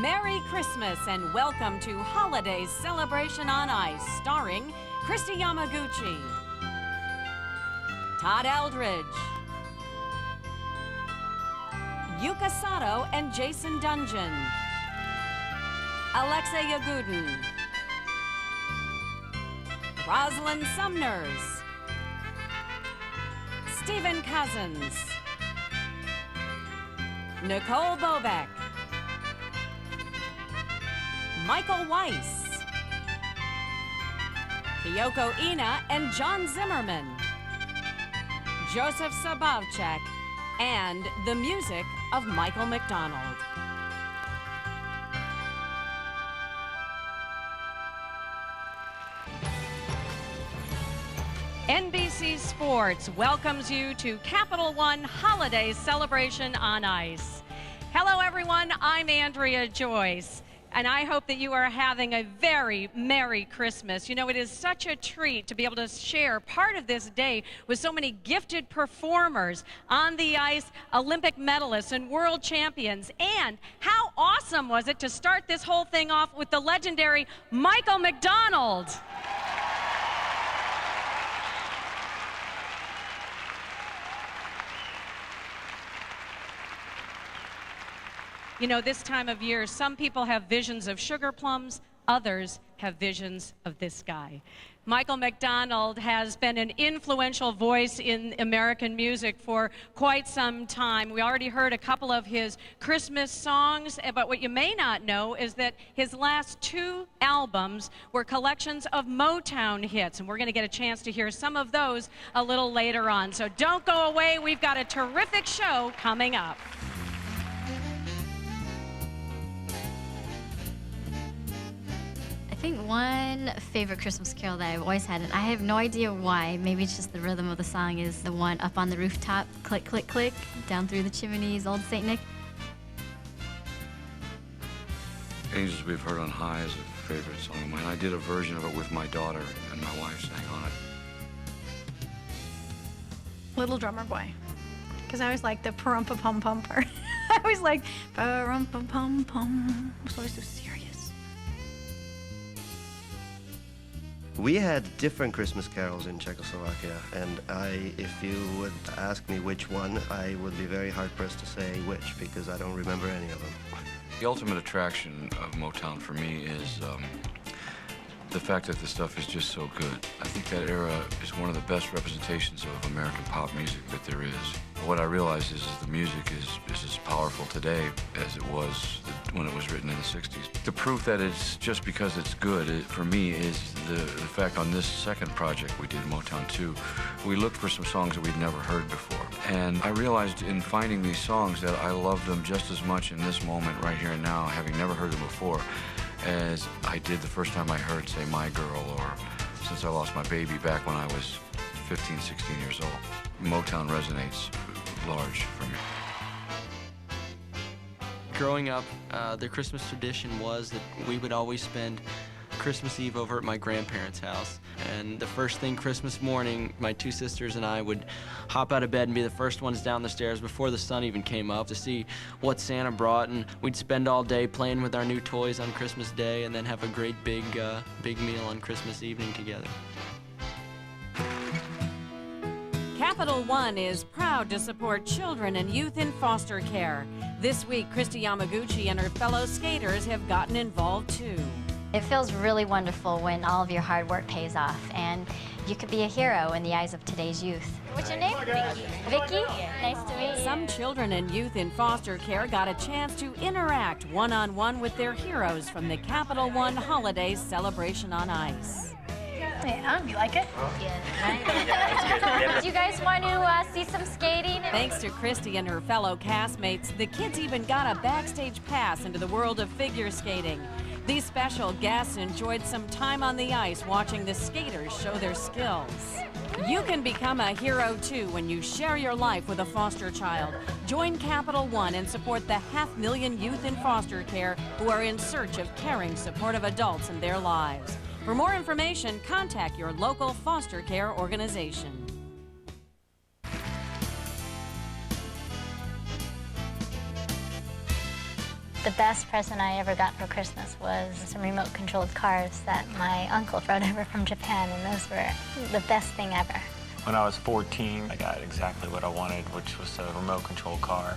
Merry Christmas and welcome to Holiday Celebration on Ice, starring Christy Yamaguchi, Todd Eldridge, Yuka Sato and Jason Dungeon, Alexei Yagudin, Rosalind Sumners, Stephen Cousins, Nicole Bobek, Michael Weiss, Kyoko Ina and John Zimmerman, Joseph Sabavchak, and the music of Michael McDonald. NBC Sports welcomes you to Capital One Holiday Celebration on Ice. Hello everyone, I'm Andrea Joyce, and I hope that you are having a very Merry Christmas. You know, it is such a treat to be able to share part of this day with so many gifted performers on the ice, Olympic medalists and world champions. And how awesome was it to start this whole thing off with the legendary Michael McDonald. You know, this time of year, some people have visions of sugar plums, others have visions of this guy. Michael McDonald has been an influential voice in American music for quite some time. We already heard a couple of his Christmas songs, but what you may not know is that his last two albums were collections of Motown hits, and we're going to get a chance to hear some of those a little later on. So don't go away. We've got a terrific show coming up. I think one favorite Christmas carol that I've always had, and I have no idea why, maybe it's just the rhythm of the song, is the one up on the rooftop, click, click, click, down through the chimneys, Old St. Nick. Angels We've Heard on High is a favorite song of mine. I did a version of it with my daughter, and my wife sang on it. Little Drummer Boy, because I always like the pa-rum-pa-pum-pum part. I always like pa-rum-pa-pum-pum. It's always so serious. We had different Christmas carols in Czechoslovakia, and if you would ask me which one, I would be very hard-pressed to say which, because I don't remember any of them. The ultimate attraction of Motown for me is the fact that the stuff is just so good. I think that era is one of the best representations of American pop music that there is. What I realize is the music is as powerful today as it was when it was written in the 60s. The proof that it's just because it's good, for me, is the fact on this second project we did, Motown 2, we looked for some songs that we'd never heard before. And I realized in finding these songs that I love them just as much in this moment right here and now, having never heard them before, as I did the first time I heard, say, My Girl, or Since I Lost My Baby back when I was 15, 16 years old. Motown resonates large for me. Growing up, the Christmas tradition was that we would always spend Christmas Eve over at my grandparents' house. And the first thing Christmas morning, my two sisters and I would hop out of bed and be the first ones down the stairs before the sun even came up to see what Santa brought, and we'd spend all day playing with our new toys on Christmas Day and then have a great big meal on Christmas evening together. Capital One is proud to support children and youth in foster care. This week, Christy Yamaguchi and her fellow skaters have gotten involved too. It feels really wonderful when all of your hard work pays off, and you could be a hero in the eyes of today's youth. What's your name? Vicky. Vicky? Nice to meet you. Some children and youth in foster care got a chance to interact one-on-one with their heroes from the Capital One Holiday Celebration on Ice. Yeah, you like it? Yeah. Do you guys want to see some skating? Thanks to Christy and her fellow castmates, the kids even got a backstage pass into the world of figure skating. These special guests enjoyed some time on the ice watching the skaters show their skills. You can become a hero too when you share your life with a foster child. Join Capital One and support the 500,000 youth in foster care who are in search of caring, supportive adults in their lives. For more information, contact your local foster care organization. The best present I ever got for Christmas was some remote-controlled cars that my uncle brought over from Japan, and those were the best thing ever. When I was 14, I got exactly what I wanted, which was a remote-controlled car.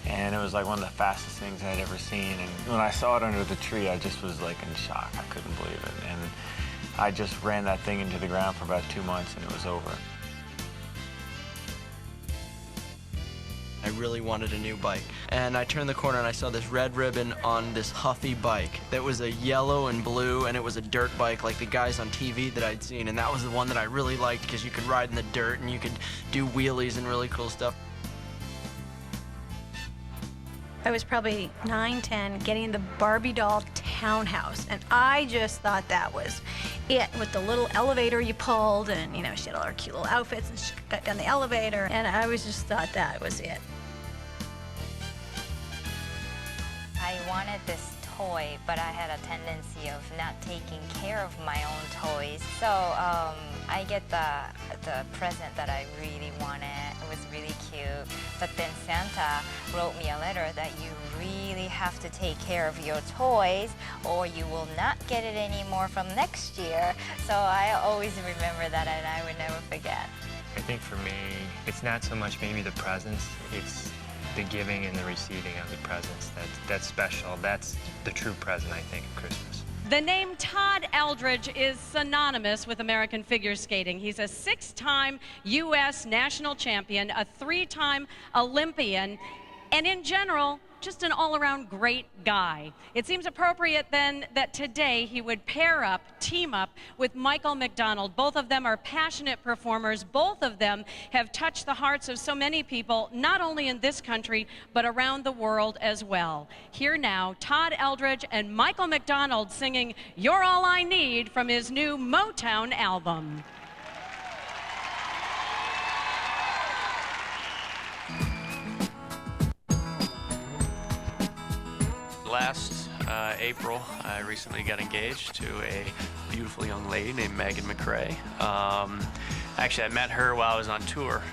And it was like one of the fastest things I'd ever seen. And when I saw it under the tree, I just was like in shock. I couldn't believe it. And I just ran that thing into the ground for about 2 months, and it was over. I really wanted a new bike. And I turned the corner and I saw this red ribbon on this Huffy bike that was a yellow and blue, and it was a dirt bike like the guys on TV that I'd seen. And that was the one that I really liked because you could ride in the dirt and you could do wheelies and really cool stuff. I was probably 9, 10, getting the Barbie doll townhouse, and I just thought that was it, with the little elevator you pulled, and you know, she had all her cute little outfits, and she got down the elevator, and I was just thought that was it. I wanted this toy, but I had a tendency of not taking care of my own toys. So I get the present that I really wanted. It was really cute. But then Santa wrote me a letter that you really have to take care of your toys or you will not get it anymore from next year. So I always remember that and I would never forget. I think for me, it's not so much maybe the presents, it's the giving and the receiving of the presents that's special. That's the true present, I think, of Christmas. The name Todd Eldredge is synonymous with American figure skating. He's a 6-time U.S. national champion, a 3-time Olympian, and in general, just an all-around great guy. It seems appropriate then that today he would team up with Michael McDonald. Both of them are passionate performers. Both of them have touched the hearts of so many people, not only in this country, but around the world as well. Here now, Todd Eldredge and Michael McDonald singing You're All I Need from his new Motown album. Last April, I recently got engaged to a beautiful young lady named Megan McRae. Actually, I met her while I was on tour.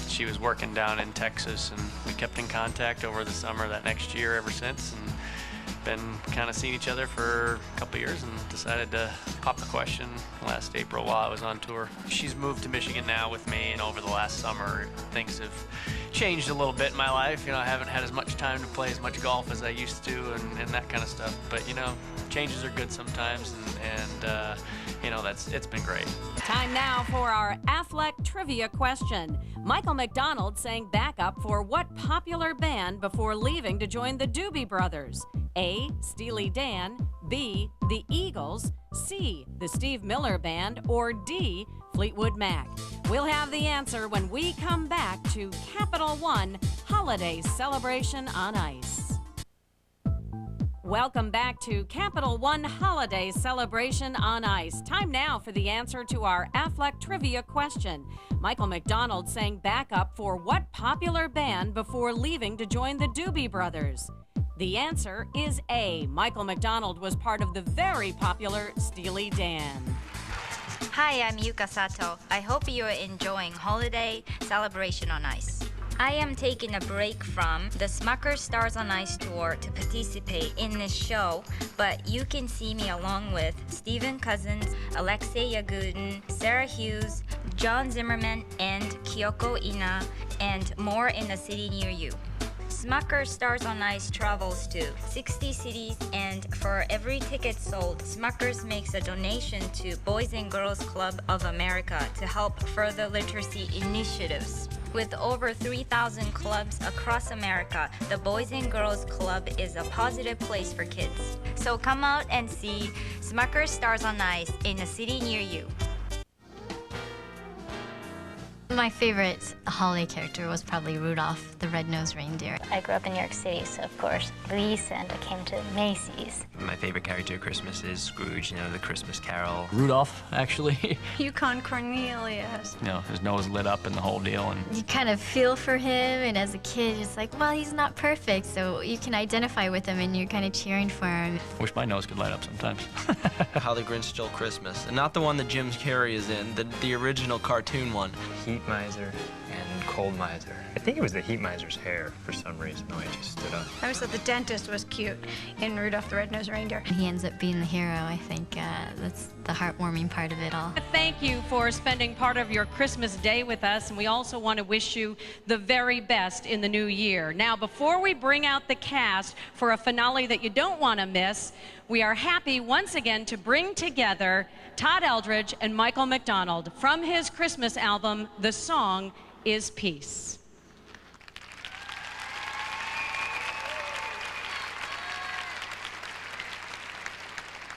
She was working down in Texas, and we kept in contact over the summer that next year ever since, and been kind of seeing each other for a couple years and decided to pop the question last April while I was on tour. She's moved to Michigan now with me, and over the last summer, things have changed a little bit in my life. You know, I haven't had as much time to play as much golf as I used to and that kind of stuff. But, you know, changes are good sometimes, and you know, it's been great. Time now for our Affleck trivia question. Michael McDonald sang backup for what popular band before leaving to join the Doobie Brothers? A, Steely Dan, B, The Eagles, C, the Steve Miller Band, or D, Fleetwood Mac? We'll have the answer when we come back to Capital One Holiday Celebration on Ice. Welcome back to Capital One Holiday Celebration on Ice. Time now for the answer to our Affleck trivia question. Michael McDonald sang backup for what popular band before leaving to join the Doobie Brothers? The answer is A. Michael McDonald was part of the very popular Steely Dan. Hi, I'm Yuka Sato. I hope you are enjoying Holiday Celebration on Ice. I am taking a break from the Smucker Stars on Ice tour to participate in this show, but you can see me along with Stephen Cousins, Alexei Yagudin, Sarah Hughes, John Zimmerman, and Kyoko Ina, and more in a city near you. Smucker Stars on Ice travels to 60 cities, and for every ticket sold, Smuckers makes a donation to Boys and Girls Club of America to help further literacy initiatives. With over 3,000 clubs across America, the Boys and Girls Club is a positive place for kids. So come out and see Smucker Stars on Ice in a city near you. My favorite holiday character was probably Rudolph the Red-Nosed Reindeer. I grew up in New York City, so of course, the Santa came to Macy's. My favorite character at Christmas is Scrooge, you know, the Christmas Carol. Rudolph, actually. Yukon Cornelius. You know, his nose lit up and the whole deal. And You kind of feel for him, and as a kid, it's like, well, he's not perfect, so you can identify with him, and you're kind of cheering for him. wish my nose could light up sometimes. How the Grinch Stole Christmas. And not the one that Jim Carrey is in, the original cartoon one. He Heat Miser and Cold Miser. I think it was the Heat Miser's hair for some reason. The way it just stood up. I always thought the dentist was cute in Rudolph the Red-Nosed Reindeer. He ends up being the hero, I think. That's the heartwarming part of it all. Thank you for spending part of your Christmas day with us, and we also want to wish you the very best in the new year. Now, before we bring out the cast for a finale that you don't want to miss, we are happy once again to bring together Todd Eldredge and Michael McDonald from his Christmas album, The Song is Peace.